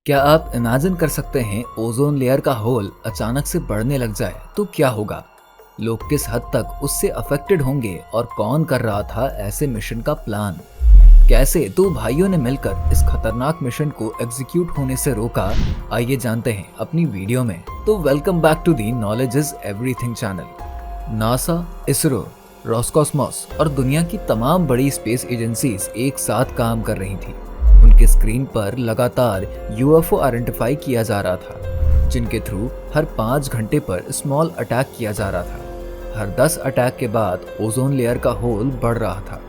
क्या आप इमेजिन कर सकते हैं ओजोन लेयर का होल अचानक से बढ़ने लग जाए तो क्या होगा? लोग किस हद तक उससे अफेक्टेड होंगे और कौन कर रहा था ऐसे मिशन का प्लान? कैसे दो भाइयों ने मिलकर इस खतरनाक मिशन को एग्जीक्यूट होने से रोका? आइए जानते हैं अपनी वीडियो में। तो welcome back to the knowledge is everything channel. NASA, ISRO, Roscosmos और दुनिया की तमाम बड़ी स्पेस एजेंसीज एक साथ काम कर रही थी। उनके स्क्रीन पर लगातार यूएफओ आइडेंटिफाई किया जा रहा था, जिनके थ्रू हर 5 घंटे पर स्मॉल अटैक किया जा रहा था। हर 10 अटैक के बाद ओजोन लेयर का होल बढ़ रहा था।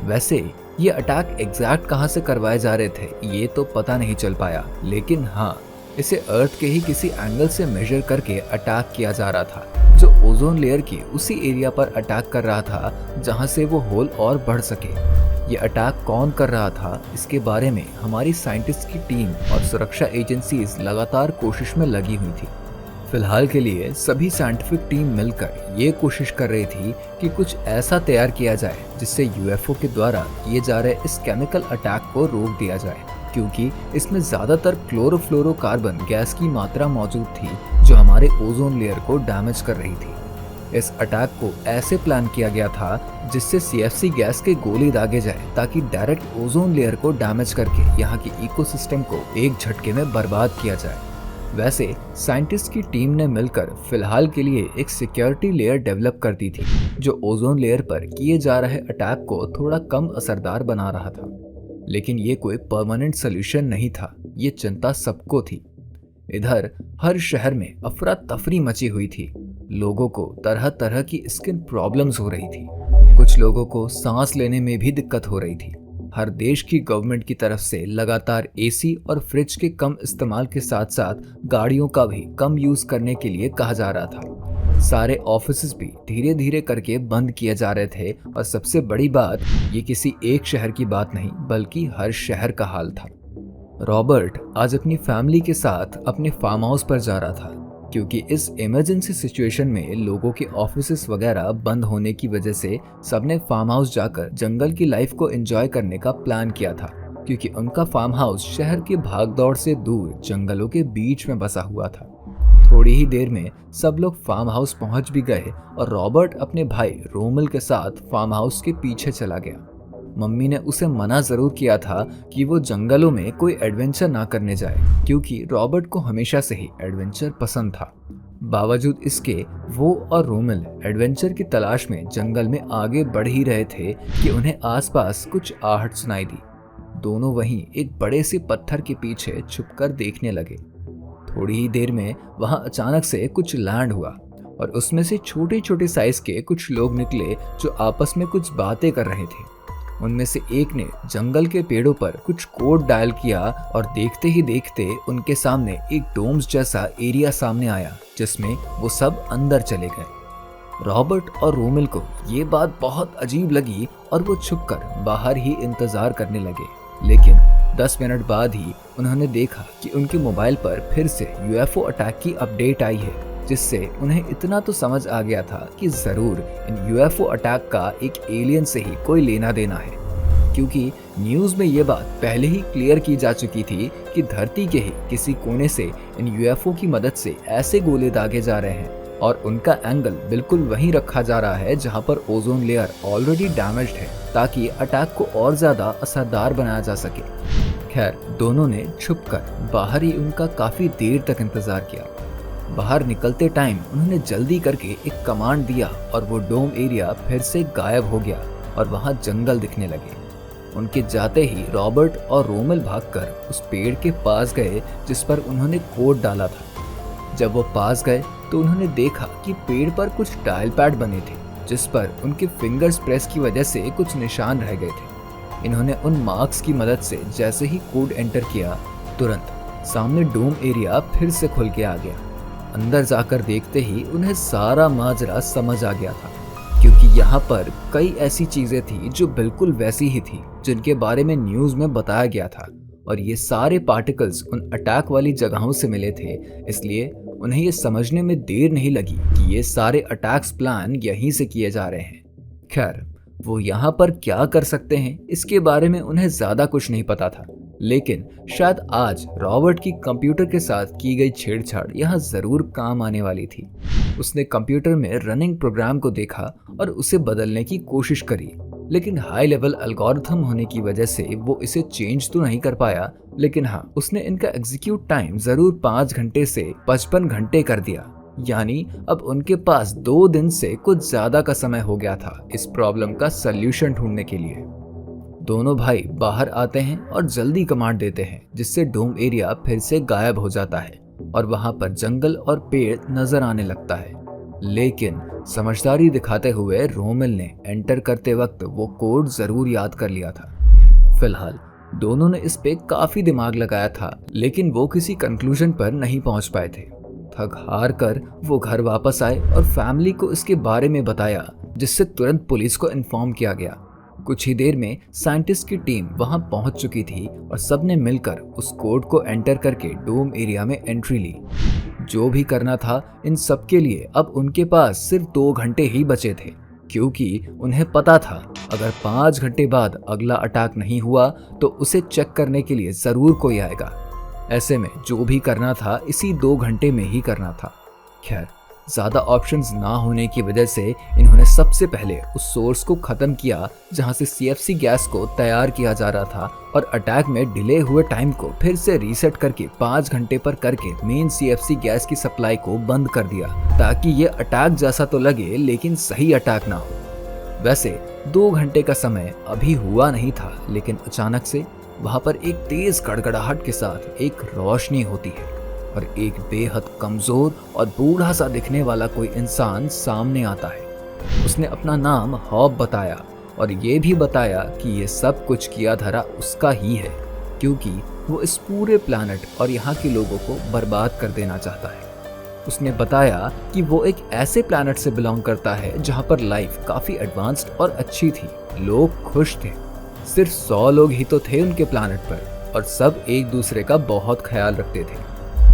वैसे ये अटैक एग्जैक्ट कहाँ से करवाए जा रहे थे ये तो पता नहीं चल पाया, लेकिन हाँ, इसे अर्थ के ही किसी एंगल से मेजर करके अटैक किया जा रहा था, जो ओजोन लेयर के उसी एरिया पर अटैक कर रहा था जहां से वो होल और बढ़ सके। ये अटैक कौन कर रहा था, इसके बारे में हमारी साइंटिस्ट की टीम और सुरक्षा एजेंसीज लगातार कोशिश में लगी हुई थी। फिलहाल के लिए सभी साइंटिफिक टीम मिलकर ये कोशिश कर रही थी कि कुछ ऐसा तैयार किया जाए जिससे यूएफओ के द्वारा किए जा रहे इस केमिकल अटैक को रोक दिया जाए, क्योंकि इसमें ज्यादातर क्लोरोफ्लोरोकार्बन गैस की मात्रा मौजूद थी जो हमारे ओजोन लेयर को डैमेज कर रही थी। इस अटैक को ऐसे प्लान किया गया था जिससे सीएफसी गैस के गोले दागे जाए, ताकि डायरेक्ट ओजोन लेयर को डैमेज करके यहाँ की इकोसिस्टम को एक झटके में बर्बाद किया जाए। वैसे साइंटिस्ट की टीम ने मिलकर फिलहाल के लिए एक सिक्योरिटी लेयर डेवलप कर दी थी, जो ओजोन लेयर पर किए जा रहे अटैक को थोड़ा कम असरदार बना रहा था। लेकिन ये कोई परमानेंट सोल्यूशन नहीं था, ये चिंता सबको थी। इधर हर शहर में अफरा तफरी मची हुई थी। लोगों को तरह तरह की स्किन प्रॉब्लम्स हो रही थी। कुछ लोगों को सांस लेने में भी दिक्कत हो रही थी। हर देश की गवर्नमेंट की तरफ से लगातार एसी और फ्रिज के कम इस्तेमाल के साथ साथ गाड़ियों का भी कम यूज करने के लिए कहा जा रहा था। सारे ऑफिसेज भी धीरे धीरे करके बंद किए जा रहे थे, और सबसे बड़ी बात, ये किसी एक शहर की बात नहीं बल्कि हर शहर का हाल था। रॉबर्ट आज अपनी फैमिली के साथ अपने फार्म हाउस पर जा रहा था, क्योंकि इस इमरजेंसी सिचुएशन में लोगों के ऑफिसेस वगैरह बंद होने की वजह से सबने फार्म हाउस जाकर जंगल की लाइफ को एंजॉय करने का प्लान किया था, क्योंकि उनका फार्म हाउस शहर के भागदौड़ से दूर जंगलों के बीच में बसा हुआ था। थोड़ी ही देर में सब लोग फार्म हाउस पहुंच भी गए और रॉबर्ट अपने भाई रोमल के साथ फार्म हाउस के पीछे चला गया। मम्मी ने उसे मना जरूर किया था कि वो जंगलों में कोई एडवेंचर ना करने जाए, क्योंकि रॉबर्ट को हमेशा से ही एडवेंचर पसंद था। बावजूद इसके वो और रोमिल एडवेंचर की तलाश में जंगल में आगे बढ़ ही रहे थे कि उन्हें आसपास कुछ आहट सुनाई दी। दोनों वहीं एक बड़े से पत्थर के पीछे छुपकर देखने लगे। थोड़ी ही देर में वहां अचानक से कुछ लैंड हुआ और उसमें से छोटे छोटे साइज के कुछ लोग निकले जो आपस में कुछ बातें कर रहे थे। उनमें से एक ने जंगल के पेड़ों पर कुछ कोड डायल किया और देखते ही देखते उनके सामने एक डोम्स जैसा एरिया सामने आया, जिसमें वो सब अंदर चले गए। रॉबर्ट और रोमिल को ये बात बहुत अजीब लगी और वो छुपकर बाहर ही इंतजार करने लगे। लेकिन 10 मिनट बाद ही उन्होंने देखा कि उनके मोबाइल पर फिर से यूएफओ अटैक की अपडेट आई है, जिससे उन्हें इतना तो समझ आ गया था कि जरूर इन यूएफओ अटैक का एक एलियन से ही कोई लेना देना है, क्योंकि न्यूज में ये बात पहले ही क्लियर की जा चुकी थी कि धरती के ही किसी कोने से इन यूएफओ की मदद से ऐसे गोले दागे जा रहे हैं, और उनका एंगल बिल्कुल वहीं रखा जा रहा है जहां पर ओजोन लेयर ऑलरेडी डैमेज्ड है, ताकि अटैक को और ज्यादा असरदार बनाया जा सके। खैर, दोनों ने छुपकर बाहर ही उनका काफी देर तक इंतजार किया। बाहर निकलते टाइम उन्होंने जल्दी करके एक कमांड दिया और वो डोम एरिया फिर से गायब हो गया और वहां जंगल दिखने लगे। उनके जाते ही रॉबर्ट और रोमिल भागकर उस पेड़ के पास गए जिस पर उन्होंने कोड डाला था। जब वो पास गए तो उन्होंने देखा कि पेड़ पर कुछ डायल पैड बने थे, जिस पर उनके फिंगर्स प्रेस की वजह से कुछ निशान रह गए थे। इन्होंने उन मार्क्स की मदद से जैसे ही कोड एंटर किया, तुरंत सामने डोम एरिया फिर से खुल के आ गया। अंदर जाकर देखते ही उन्हें सारा माजरा समझ आ गया था, क्योंकि यहाँ पर कई ऐसी चीजें थी जो बिल्कुल वैसी ही थी जिनके बारे में न्यूज में बताया गया था, और ये सारे पार्टिकल्स उन अटैक वाली जगहों से मिले थे। इसलिए उन्हें ये समझने में देर नहीं लगी कि ये सारे अटैक्स प्लान यहीं से किए जा रहे हैं। खैर, वो यहाँ पर क्या कर सकते हैं इसके बारे में उन्हें ज्यादा कुछ नहीं पता था, लेकिन शायद आज रॉबर्ट की कंप्यूटर के साथ की गई छेड़छाड़ यहाँ जरूर काम आने वाली थी। उसने कंप्यूटर में रनिंग प्रोग्राम को देखा और उसे बदलने की कोशिश करी, लेकिन हाई लेवल एल्गोरिथम होने की वजह से वो इसे चेंज तो नहीं कर पाया। लेकिन हाँ, उसने इनका एग्जीक्यूट टाइम जरूर 5 घंटे से 55 घंटे कर दिया। यानी अब उनके पास 2 दिन से कुछ ज्यादा का समय हो गया था इस प्रॉब्लम का सल्यूशन ढूंढने के लिए। दोनों भाई बाहर आते हैं और जल्दी कमांड देते हैं, जिससे डोम एरिया फिर से गायब हो जाता है और वहां पर जंगल और पेड़ नजर आने लगता है। लेकिन समझदारी दिखाते हुए रोमेल ने एंटर करते वक्त वो कोड जरूर याद कर लिया था। फिलहाल दोनों ने इस पे काफी दिमाग लगाया था, लेकिन वो किसी कंक्लूजन पर नहीं पहुंच पाए थे। थक हार कर वो घर वापस आए और फैमिली को इसके बारे में बताया, जिससे तुरंत पुलिस को इन्फॉर्म किया गया। कुछ ही देर में साइंटिस्ट की टीम वहां पहुंच चुकी थी और सबने मिलकर उस कोड को एंटर करके डोम एरिया में एंट्री ली। जो भी करना था इन सब के लिए अब उनके पास सिर्फ 2 घंटे ही बचे थे, क्योंकि उन्हें पता था अगर 5 घंटे बाद अगला अटैक नहीं हुआ तो उसे चेक करने के लिए जरूर कोई आएगा। ऐसे में जो भी करना था इसी 2 घंटे में ही करना था। खैर, ज्यादा ऑप्शंस ना होने की वजह से इन्होंने सबसे पहले उस सोर्स को खत्म किया जहां से सीएफसी गैस को तैयार किया जा रहा था, और अटैक में डिले हुए टाइम को फिर से रीसेट करके 5 घंटे पर करके मेन सीएफसी गैस की सप्लाई को बंद कर दिया, ताकि ये अटैक जैसा तो लगे लेकिन सही अटैक ना हो। वैसे 2 घंटे का समय अभी हुआ नहीं था, लेकिन अचानक से वहां पर एक तेज गड़गड़ाहट के साथ एक रोशनी होती है और एक बेहद कमजोर और बूढ़ा सा दिखने वाला कोई इंसान सामने आता है। उसने अपना नाम हॉब बताया और ये भी बताया कि ये सब कुछ किया धरा उसका ही है, क्योंकि वो इस पूरे प्लैनेट और यहाँ के लोगों को बर्बाद कर देना चाहता है। उसने बताया कि वो एक ऐसे प्लैनेट से बिलोंग करता है जहाँ पर लाइफ काफी एडवांस्ड और अच्छी थी, लोग खुश थे। सिर्फ 100 लोग ही तो थे उनके प्लैनेट पर और सब एक दूसरे का बहुत ख्याल रखते थे।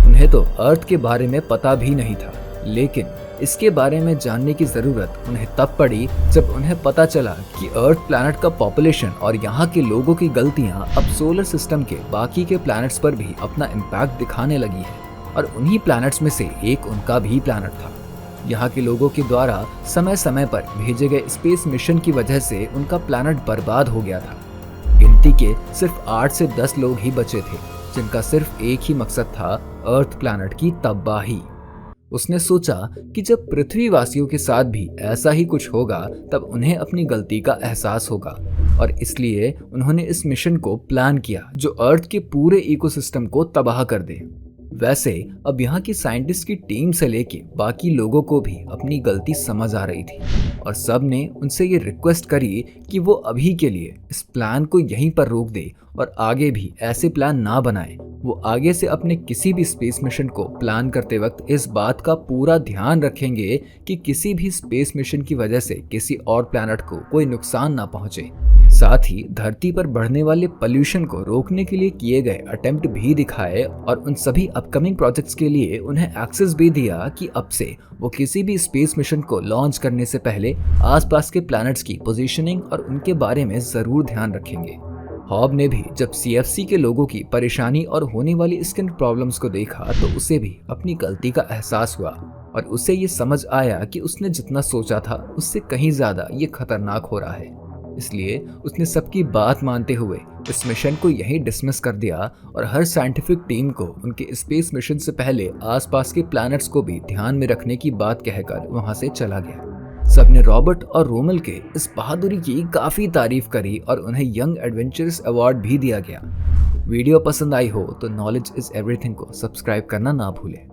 उन्हें तो अर्थ के बारे में पता भी नहीं था, लेकिन इसके बारे में जानने की जरूरत उन्हें तब पड़ी जब उन्हें पता चला कि अर्थ प्लैनेट का पॉपुलेशन और यहाँ के लोगों की गलतियां अब सोलर सिस्टम के बाकी के प्लैनेट्स पर भी अपना इम्पैक्ट दिखाने लगी है, और उन्हीं प्लैनेट्स में से एक उनका भी प्लैनेट था। यहाँ के लोगों के द्वारा समय समय पर भेजे गए स्पेस मिशन की वजह से उनका प्लैनेट बर्बाद हो गया था। गिनती के सिर्फ 8 से 10 लोग ही बचे थे, जिनका सिर्फ एक ही मकसद था, अर्थ प्लैनेट की तबाही। उसने सोचा कि जब पृथ्वीवासियों के साथ भी ऐसा ही कुछ होगा तब उन्हें अपनी गलती का एहसास होगा, और इसलिए उन्होंने इस मिशन को प्लान किया जो अर्थ के पूरे इकोसिस्टम को तबाह कर दे। वैसे अब यहाँ की साइंटिस्ट की टीम से लेके बाकी लोगों को भी अपनी गलती समझ आ रही थी, और सब ने उनसे ये रिक्वेस्ट करी कि वो अभी के लिए इस प्लान को यहीं पर रोक दे और आगे भी ऐसे प्लान ना बनाए। वो आगे से अपने किसी भी स्पेस मिशन को प्लान करते वक्त इस बात का पूरा ध्यान रखेंगे कि किसी भी स्पेस मिशन की वजह से किसी और प्लैनेट को कोई नुकसान ना पहुंचे। साथ ही धरती पर बढ़ने वाले पोल्यूशन को रोकने के लिए किए गए अटेम्प्ट भी दिखाए, और उन सभी अपकमिंग प्रोजेक्ट्स के लिए उन्हें एक्सेस भी दिया कि अब से वो किसी भी स्पेस मिशन को लॉन्च करने से पहले आसपास के प्लैनेट्स की पोजीशनिंग और उनके बारे में जरूर ध्यान रखेंगे। हॉब ने भी जब सीएफसी के लोगों की परेशानी और होने वाली स्किन प्रॉब्लम्स को देखा तो उसे भी अपनी गलती का एहसास हुआ, और उसे ये समझ आया कि उसने जितना सोचा था उससे कहीं ज्यादा ये खतरनाक हो रहा है। इसलिए उसने सबकी बात मानते हुए इस मिशन को यहीं डिसमिस कर दिया और हर साइंटिफिक टीम को उनके स्पेस मिशन से पहले आसपास के प्लैनेट्स को भी ध्यान में रखने की बात कहकर वहां से चला गया। सबने रॉबर्ट और रोमेल के इस बहादुरी की काफी तारीफ करी और उन्हें यंग एडवेंचरस अवार्ड भी दिया गया। वीडियो पसंद आई हो तो नॉलेज इज एवरीथिंग को सब्सक्राइब करना ना भूलें।